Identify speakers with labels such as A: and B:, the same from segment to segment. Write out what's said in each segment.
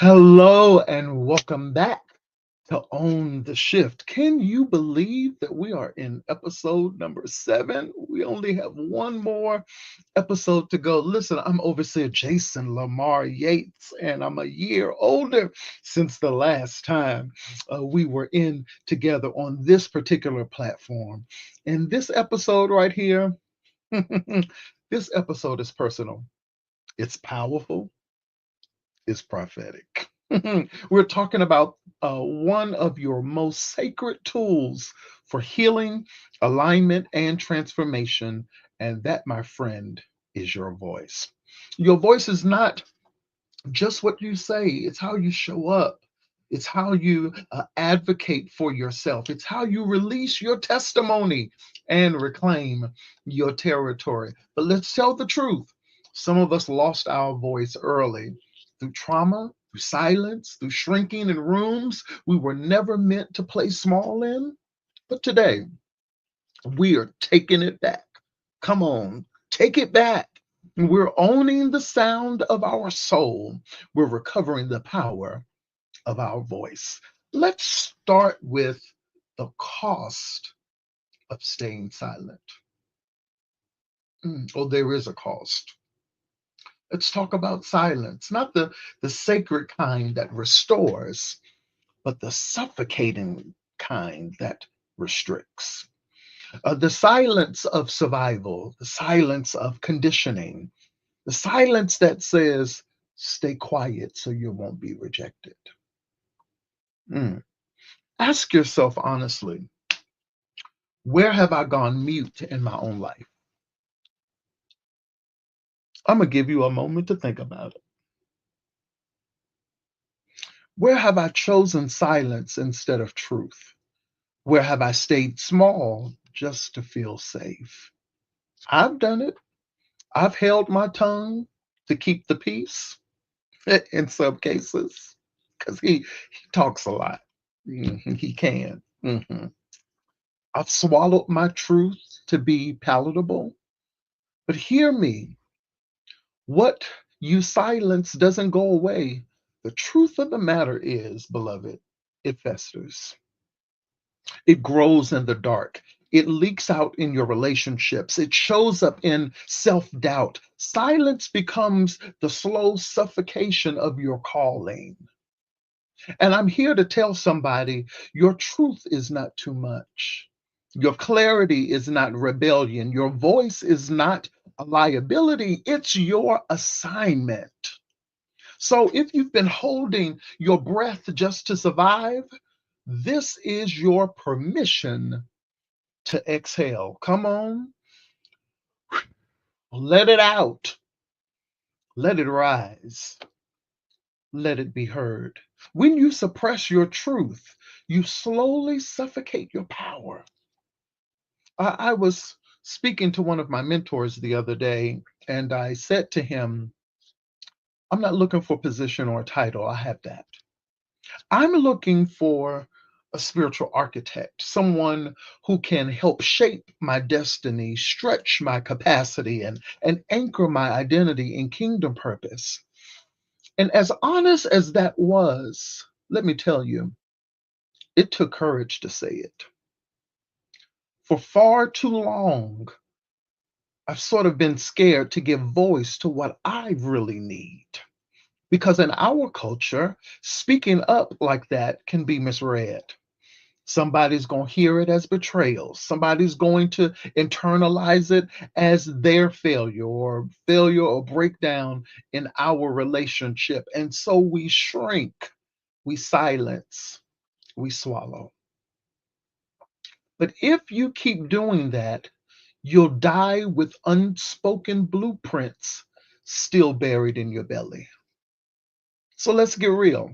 A: Hello and welcome back to Own the Shift. Can you believe that we are in episode number 7? We only have one more episode to go. Listen, I'm Overseer Jason Lamar Yates, and I'm a year older since the last time we were in together on this particular platform. And this episode right here, this episode is personal, it's powerful, is prophetic. We're talking about one of your most sacred tools for healing, alignment, and transformation. And that, my friend, is your voice. Your voice is not just what you say, it's how you show up. It's how you advocate for yourself. It's how you release your testimony and reclaim your territory. But let's tell the truth. Some of us lost our voice early through trauma, through silence, through shrinking in rooms we were never meant to play small in. But today, we are taking it back. Come on, take it back. We're owning the sound of our soul. We're recovering the power of our voice. Let's start with the cost of staying silent. Oh, there is a cost. Let's talk about silence, not the sacred kind that restores, but the suffocating kind that restricts. The silence of survival, the silence of conditioning, the silence that says, stay quiet so you won't be rejected. Mm. Ask yourself honestly, where have I gone mute in my own life? I'm going to give you a moment to think about it. Where have I chosen silence instead of truth? Where have I stayed small just to feel safe? I've done it. I've held my tongue to keep the peace in some cases because he talks a lot. He can. I've swallowed my truth to be palatable. But hear me, what you silence doesn't go away. The truth of the matter is, beloved, it festers. It grows in the dark. It leaks out in your relationships. It shows up in self doubt. Silence becomes the slow suffocation of your calling. And I'm here to tell somebody your truth is not too much. Your clarity is not rebellion. Your voice is not a liability. It's your assignment. So if you've been holding your breath just to survive, this is your permission to exhale. Come on, let it out, let it rise, let it be heard. When you suppress your truth, you slowly suffocate your power. I was speaking to one of my mentors the other day, and I said to him, I'm not looking for position or title. I have that. I'm looking for a spiritual architect, someone who can help shape my destiny, stretch my capacity, and anchor my identity in kingdom purpose. And as honest as that was, let me tell you, it took courage to say it. For far too long, I've sort of been scared to give voice to what I really need. Because in our culture, speaking up like that can be misread. Somebody's going to hear it as betrayal. Somebody's going to internalize it as their failure or breakdown in our relationship. And so we shrink, we silence, we swallow. But if you keep doing that, you'll die with unspoken blueprints still buried in your belly. So let's get real.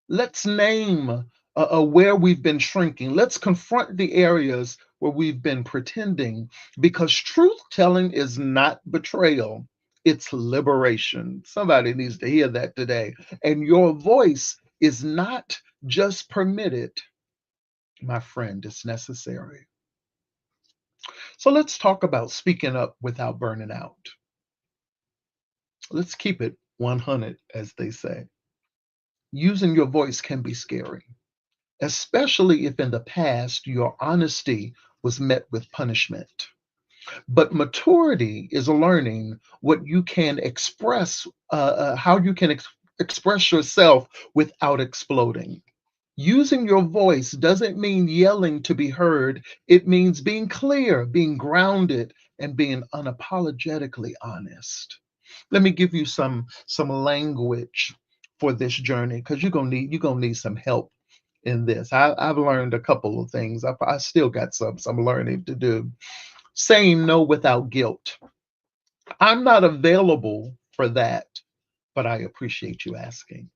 A: Let's name where we've been shrinking. Let's confront the areas where we've been pretending because truth telling is not betrayal, it's liberation. Somebody needs to hear that today. And your voice is not just permitted, my friend, it's necessary. So let's talk about speaking up without burning out. Let's keep it 100, as they say. Using your voice can be scary, especially if in the past your honesty was met with punishment. But maturity is learning what you can express, how you can express yourself without exploding. Using your voice doesn't mean yelling to be heard. It means being clear, being grounded, and being unapologetically honest. Let me give you some language for this journey because you're gonna need some help in this. I've learned a couple of things. I still got some learning to do. Saying no without guilt. I'm not available for that, but I appreciate you asking.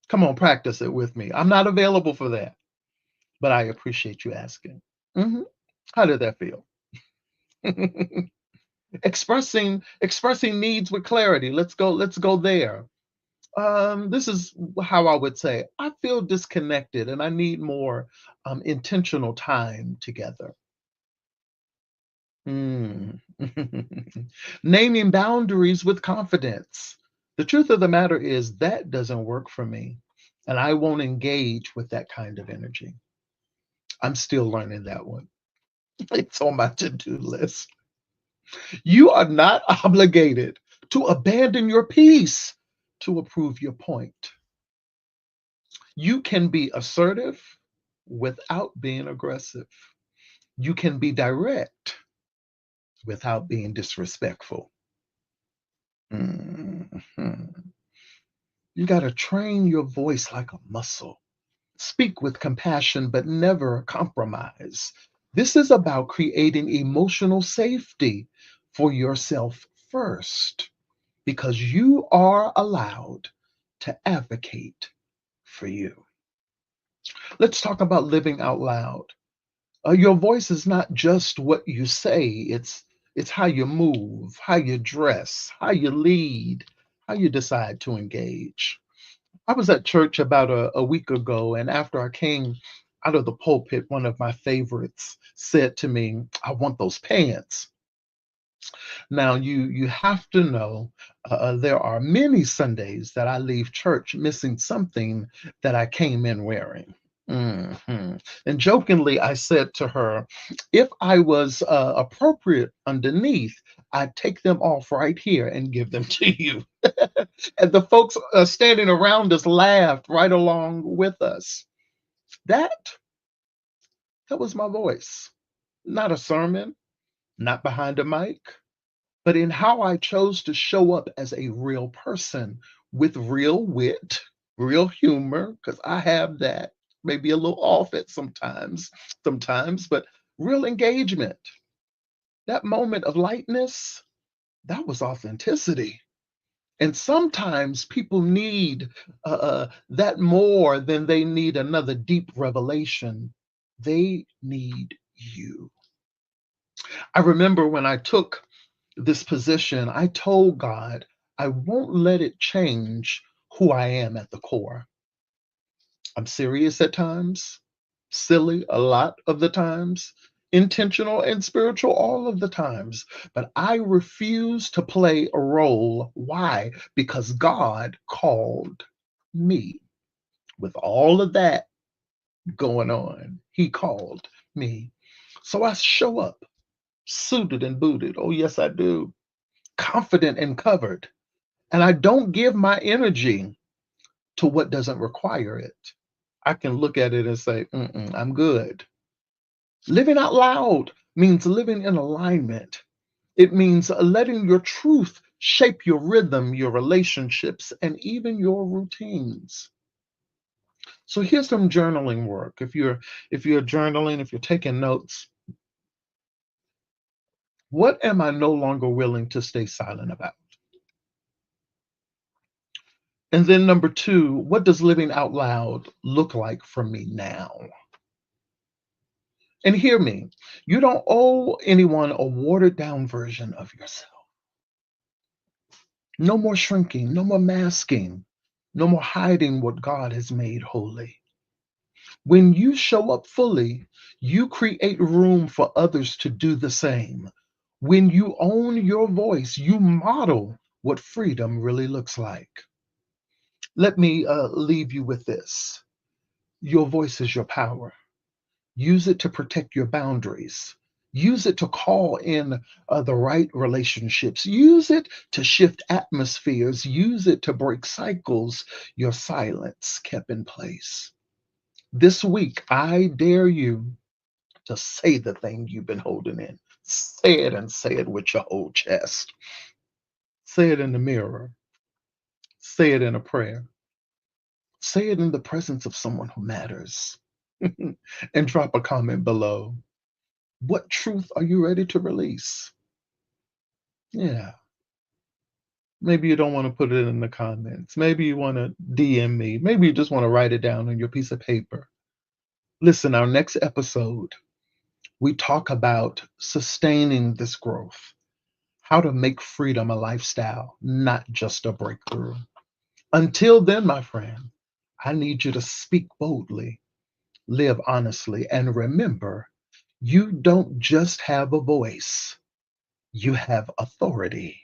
A: Come on, practice it with me. I'm not available for that, but I appreciate you asking. Mhm. How did that feel? Expressing needs with clarity. Let's go there. This is how I would say I feel disconnected and I need more intentional time together. Mm. Naming boundaries with confidence. The truth of the matter is that doesn't work for me, and I won't engage with that kind of energy. I'm still learning that one. It's on my to-do list. You are not obligated to abandon your peace to approve your point. You can be assertive without being aggressive. You can be direct without being disrespectful. Mhm. You got to train your voice like a muscle. Speak with compassion, but never compromise. This is about creating emotional safety for yourself first, because you are allowed to advocate for you. Let's talk about living out loud. Your voice is not just what you say, it's how you move, how you dress, how you lead, how you decide to engage. I was at church about a week ago, and after I came out of the pulpit, one of my favorites said to me, I want those pants. Now, you have to know there are many Sundays that I leave church missing something that I came in wearing. And jokingly, I said to her, if I was appropriate underneath, I'd take them off right here and give them to you. And the folks standing around us laughed right along with us. That that was my voice. Not a sermon, not behind a mic, but in how I chose to show up as a real person with real wit, real humor, because I have that, maybe a little off it sometimes, but real engagement. That moment of lightness, that was authenticity. And sometimes people need that more than they need another deep revelation. They need you. I remember when I took this position, I told God, I won't let it change who I am at the core. I'm serious at times, silly a lot of the times, intentional and spiritual all of the times, but I refuse to play a role. Why? Because God called me. With all of that going on, He called me. So I show up suited and booted. Oh, yes, I do. Confident and covered. And I don't give my energy to what doesn't require it. I can look at it and say, I'm good. Living out loud means living in alignment. It means letting your truth shape your rhythm, your relationships, and even your routines. So here's some journaling work. If you're journaling, if you're taking notes, what am I no longer willing to stay silent about? And then number two, what does living out loud look like for me now? And hear me, you don't owe anyone a watered down version of yourself. No more shrinking, no more masking, no more hiding what God has made holy. When you show up fully, you create room for others to do the same. When you own your voice, you model what freedom really looks like. Let me leave you with this. Your voice is your power. Use it to protect your boundaries. Use it to call in the right relationships. Use it to shift atmospheres. Use it to break cycles your silence kept in place. This week, I dare you to say the thing you've been holding in. Say it and say it with your whole chest. Say it in the mirror. Say it in a prayer. Say it in the presence of someone who matters. And drop a comment below. What truth are you ready to release? Yeah. Maybe you don't want to put it in the comments. Maybe you want to DM me. Maybe you just want to write it down on your piece of paper. Listen, our next episode, we talk about sustaining this growth, how to make freedom a lifestyle, not just a breakthrough. Until then, my friend, I need you to speak boldly, live honestly, and remember, you don't just have a voice, you have authority.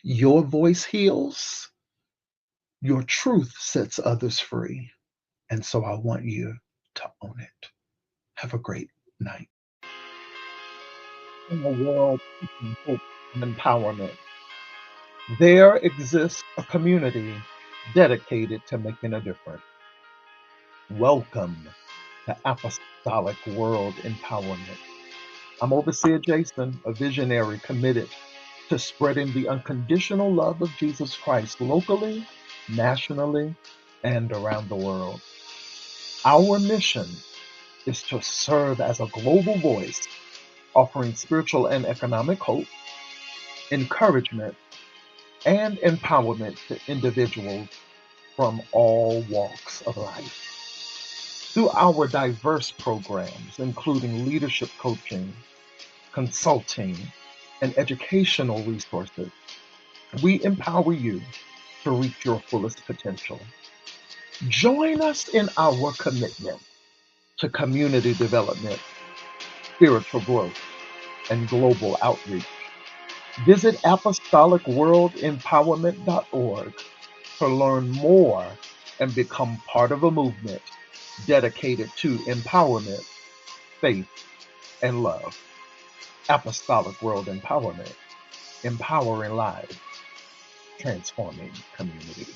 A: Your voice heals, your truth sets others free. And so I want you to own it. Have a great night. In a world seeking hope and empowerment, there exists a community dedicated to making a difference. Welcome to Apostolic World Empowerment. I'm Overseer Jason, a visionary committed to spreading the unconditional love of Jesus Christ locally, nationally, and around the world. Our mission is to serve as a global voice, offering spiritual and economic hope, encouragement, and empowerment to individuals from all walks of life. Through our diverse programs, including leadership coaching, consulting, and educational resources, we empower you to reach your fullest potential. Join us in our commitment to community development, spiritual growth, and global outreach. Visit apostolicworldempowerment.org to learn more and become part of a movement dedicated to empowerment, faith, and love. Apostolic World Empowerment, empowering lives, transforming community.